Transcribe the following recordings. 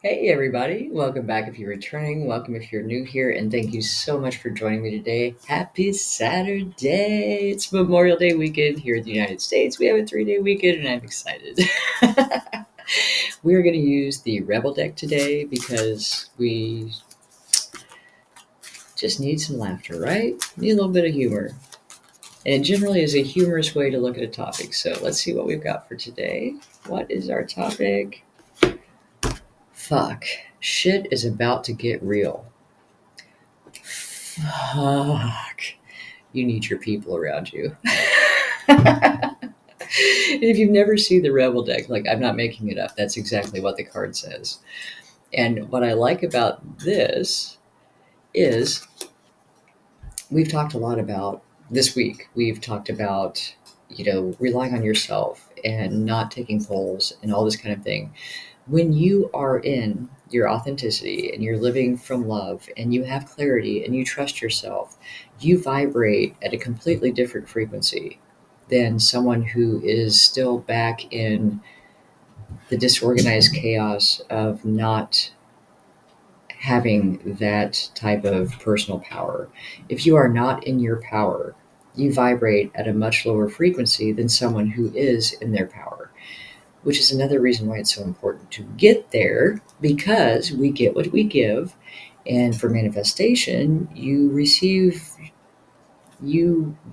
Hey, everybody. Welcome back if you're returning. Welcome if you're new here. And thank you so much for joining me today. Happy Saturday. It's Memorial Day weekend here in the United States. We have a 3-day weekend, and I'm excited. We're going to use the Rebel deck today because we just need some laughter, right? Need a little bit of humor. And it generally is a humorous way to look at a topic. So let's see what we've got for today. What is our topic? Fuck. Shit is about to get real. Fuck. You need your people around you. And if you've never seen the Rebel deck, like I'm not making it up, that's exactly what the card says. And what I like about this is we've talked a lot about this week, we've talked about, relying on yourself and not taking polls and all this kind of thing. When you are in your authenticity and you're living from love and you have clarity and you trust yourself, you vibrate at a completely different frequency than someone who is still back in the disorganized chaos of not having that type of personal power. If you are not in your power, you vibrate at a much lower frequency than someone who is in their power, which is another reason why it's so important to get there, because we get what we give. And for manifestation, you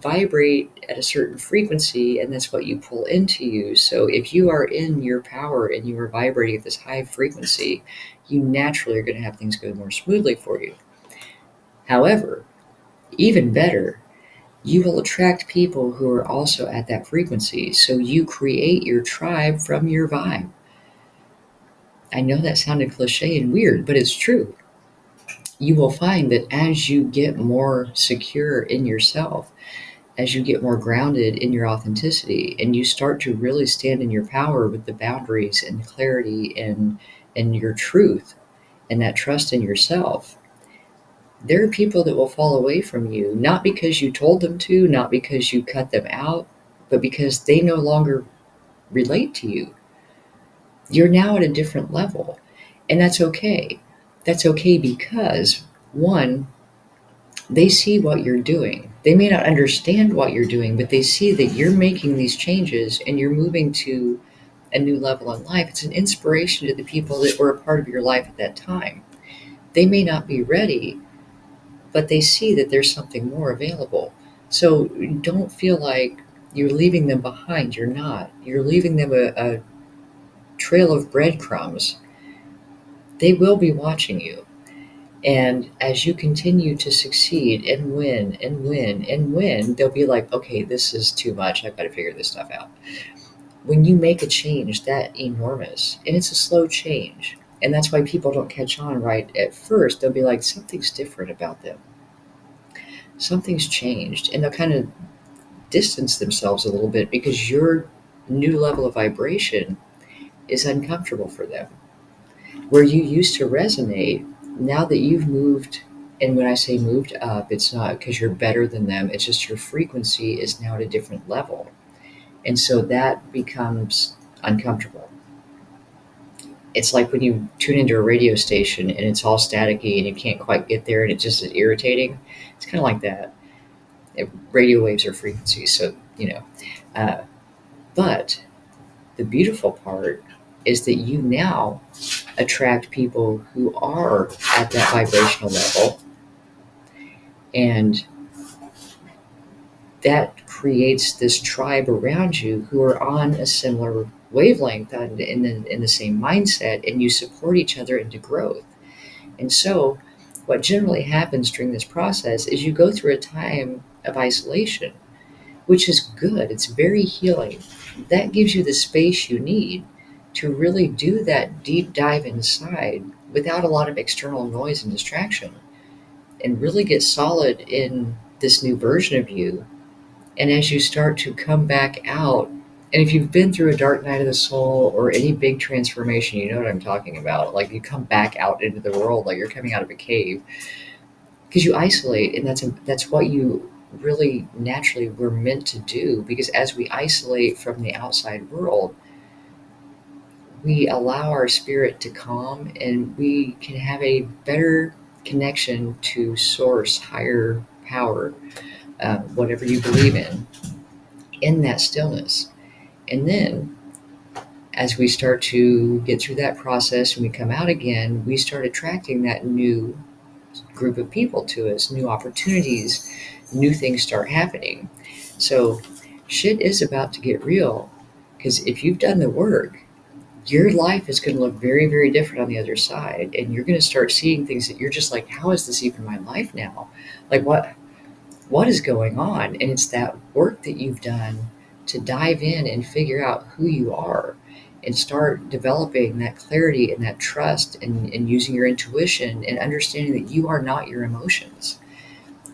vibrate at a certain frequency, and that's what you pull into you. So if you are in your power and you are vibrating at this high frequency, you naturally are going to have things go more smoothly for you. However, even better, you will attract people who are also at that frequency. So you create your tribe from your vibe. I know that sounded cliche and weird, but it's true. You will find that as you get more secure in yourself, as you get more grounded in your authenticity, and you start to really stand in your power with the boundaries and clarity and your truth and that trust in yourself, there are people that will fall away from you, not because you told them to, not because you cut them out, but because they no longer relate to you. You're now at a different level, and that's okay. That's okay because, one, they see what you're doing. They may not understand what you're doing, but they see that you're making these changes and you're moving to a new level in life. It's an inspiration to the people that were a part of your life at that time. They may not be ready, but they see that there's something more available. So don't feel like you're leaving them behind. You're not. You're leaving them a trail of breadcrumbs. They will be watching you. And as you continue to succeed and win and win and win, they'll be like, okay, this is too much. I've got to figure this stuff out. When you make a change that enormous, and it's a slow change, and that's why people don't catch on right at first, they'll be like, something's different about them. Something's changed. And they'll kind of distance themselves a little bit because your new level of vibration is uncomfortable for them. Where you used to resonate, now that you've moved, and when I say moved up, it's not because you're better than them, it's just your frequency is now at a different level. And so that becomes uncomfortable. It's like when you tune into a radio station and it's all staticky and you can't quite get there and it just is irritating. It's kind of like that. Radio waves are frequencies, so. Uh, but the beautiful part is that you now attract people who are at that vibrational level, and that creates this tribe around you who are on a similar wavelength and in the same mindset, and you support each other into growth. And so what generally happens during this process is you go through a time of isolation, which is good. It's very healing. That gives you the space you need to really do that deep dive inside without a lot of external noise and distraction, and really get solid in this new version of you. And as you start to come back out, and if you've been through a dark night of the soul or any big transformation, you know what I'm talking about. Like you come back out into the world, like you're coming out of a cave, because you isolate, and that's what you really naturally were meant to do. Because as we isolate from the outside world, we allow our spirit to calm, and we can have a better connection to source, higher power, whatever you believe in that stillness. And then as we start to get through that process and we come out again, we start attracting that new group of people to us, new opportunities, new things start happening. So shit is about to get real, because if you've done the work, your life is going to look very, very different on the other side. And you're going to start seeing things that you're just like, how is this even my life now? Like, what is going on? And it's that work that you've done to dive in and figure out who you are and start developing that clarity and that trust, and using your intuition and understanding that you are not your emotions.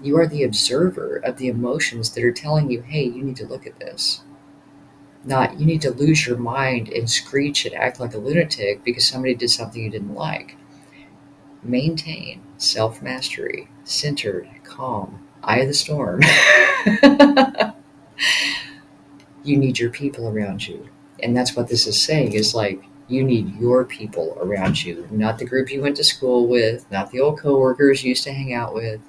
You are the observer of the emotions that are telling you, hey, you need to look at this. Not, you need to lose your mind and screech and act like a lunatic because somebody did something you didn't like. Maintain self mastery, centered, calm, eye of the storm. You need your people around you. And that's what this is saying, is like, you need your people around you, not the group you went to school with, not the old coworkers you used to hang out with,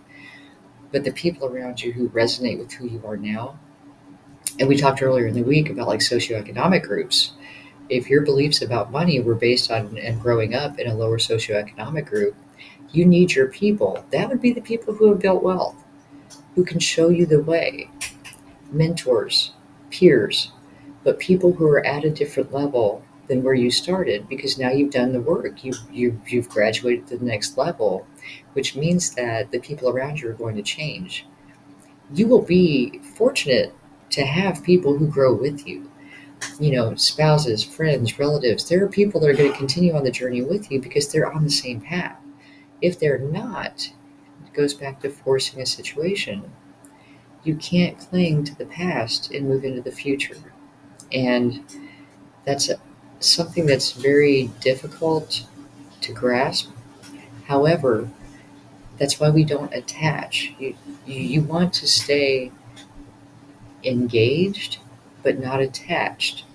but the people around you who resonate with who you are now. And we talked earlier in the week about like socioeconomic groups. If your beliefs about money were based on and growing up in a lower socioeconomic group, you need your people. That would be the people who have built wealth, who can show you the way, mentors, peers, but people who are at a different level than where you started, because now you've done the work. You've graduated to the next level, which means that the people around you are going to change. You will be fortunate to have people who grow with you. Spouses, friends, relatives. There are people that are going to continue on the journey with you because they're on the same path. If they're not, it goes back to forcing a situation. You can't cling to the past and move into the future. And that's something that's very difficult to grasp. However, that's why we don't attach. You want to stay engaged, but not attached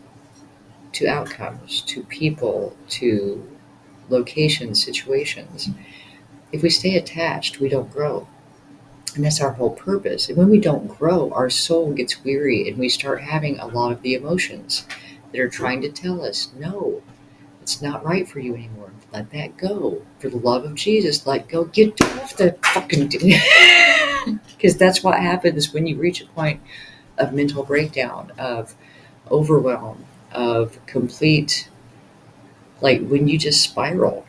to outcomes, to people, to locations, situations. If we stay attached, we don't grow. And that's our whole purpose. And when we don't grow, our soul gets weary and we start having a lot of the emotions that are trying to tell us, no, it's not right for you anymore. Let that go. For the love of Jesus, let go. Get off the fucking. Because that's what happens when you reach a point of mental breakdown, of overwhelm, of complete, like when you just spiral.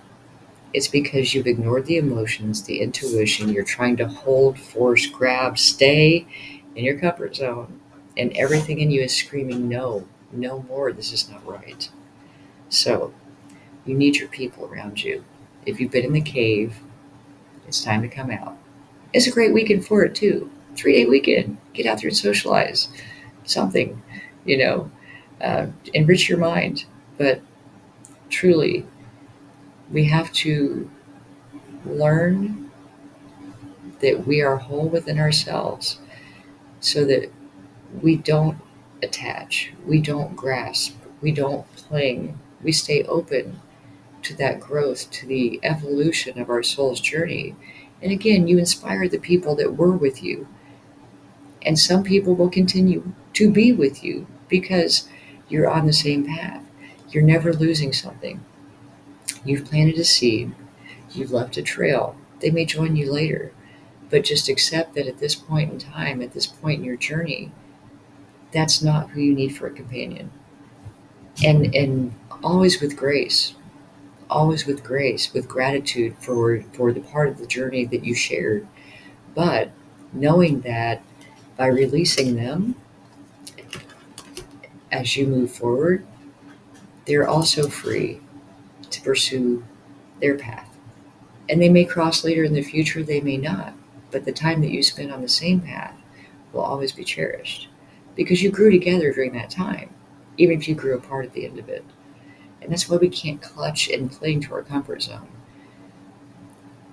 It's because you've ignored the emotions, the intuition. You're trying to hold, force, grab, stay in your comfort zone. And everything in you is screaming, no, no more. This is not right. So you need your people around you. If you've been in the cave, it's time to come out. It's a great weekend for it too. 3-day weekend. Get out there and socialize. Something, you know, enrich your mind. But truly, we have to learn that we are whole within ourselves, so that we don't attach, we don't grasp, we don't cling, we stay open to that growth, to the evolution of our soul's journey. And again, you inspire the people that were with you, and some people will continue to be with you because you're on the same path. You're never losing something. You've planted a seed, you've left a trail. They may join you later, but just accept that at this point in time, at this point in your journey, that's not who you need for a companion. And always with grace, always with grace, with gratitude for the part of the journey that you shared. But knowing that by releasing them as you move forward, they're also free to pursue their path. And they may cross later in the future, they may not. But the time that you spend on the same path will always be cherished, because you grew together during that time, even if you grew apart at the end of it. And that's why we can't clutch and cling to our comfort zone.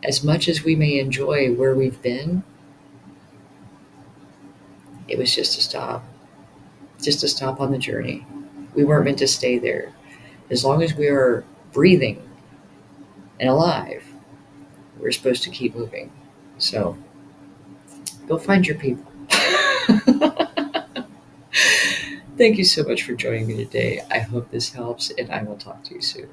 As much as we may enjoy where we've been, it was just a stop on the journey. We weren't meant to stay there. As long as we are breathing and alive, we're supposed to keep moving. So go find your people. Thank you so much for joining me today. I hope this helps, and I will talk to you soon.